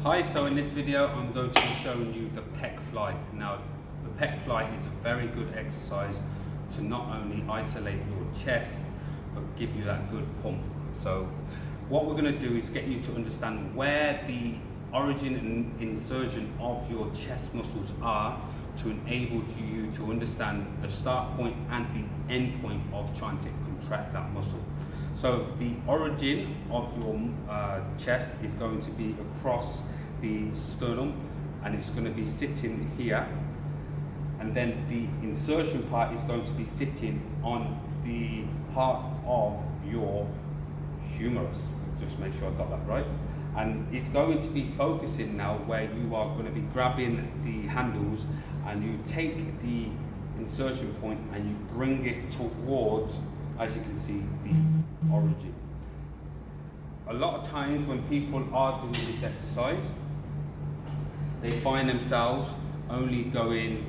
Hi, so in this video I'm going to be showing you the pec fly. Now the pec fly is a very good exercise to not only isolate your chest but give you that good pump. So what we're going to do is get you to understand where the origin and insertion of your chest muscles are to enable you to understand the start point and the end point of trying to contract that muscle. So the origin of your chest is going to be across the sternum and it's going to be sitting here, and then the insertion part is going to be sitting on the part of your humerus. Just make sure I got that right. And it's going to be focusing now where you are going to be grabbing the handles and you take the insertion point and you bring it towards, as you can see, the origin. A lot of times when people are doing this exercise, they find themselves only going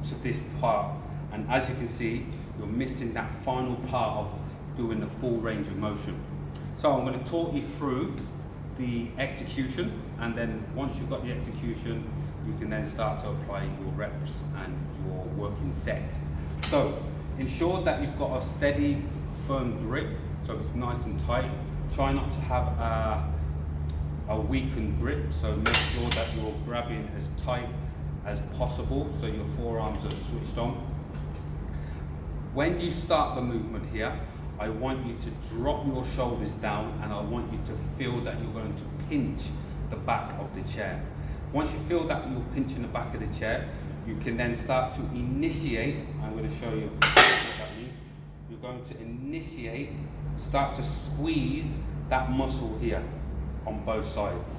to this part, and as you can see, you're missing that final part of doing the full range of motion. So I'm going to talk you through the execution, and then once you've got the execution, you can then start to apply your reps and your working set. So ensure that you've got a steady, firm grip, so it's nice and tight. Try not to have a weakened grip, so make sure that you're grabbing as tight as possible so your forearms are switched on. When you start the movement here, I want you to drop your shoulders down and I want you to feel that you're going to pinch the back of the chair. Once you feel that you're pinching the back of the chair, you can then start to initiate. I'm going to show you what that means. You're going to initiate, start to squeeze that muscle here on both sides.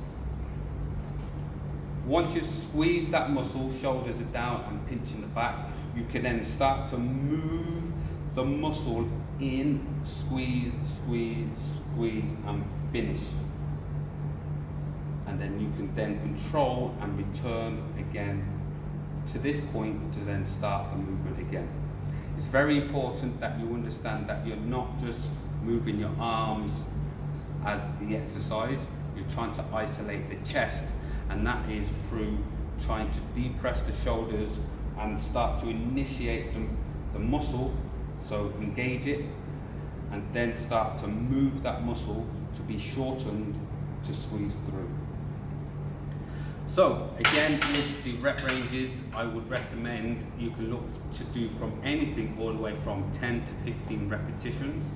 Once you've squeezed that muscle, shoulders are down and pinching the back, you can then start to move the muscle in, squeeze, squeeze, squeeze, and finish. And then you can then control and return again to this point to then start the movement again. It's very important that you understand that you're not just moving your arms as the exercise, you're trying to isolate the chest, and that is through trying to depress the shoulders and start to initiate the muscle, so engage it, and then start to move that muscle to be shortened to squeeze through. So again, with the rep ranges, I would recommend you can look to do from anything all the way from 10 to 15 repetitions.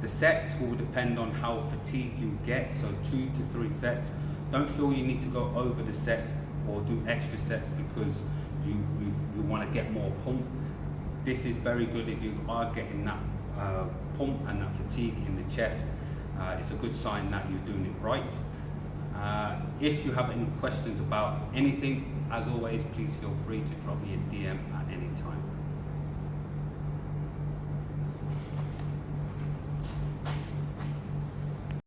The sets will depend on how fatigued you get, so 2 to 3 sets. Don't feel you need to go over the sets or do extra sets because you want to get more pump. This is very good if you are getting that pump and that fatigue in the chest. It's a good sign that you're doing it right. If you have any questions about anything, as always, please feel free to drop me a DM at any time.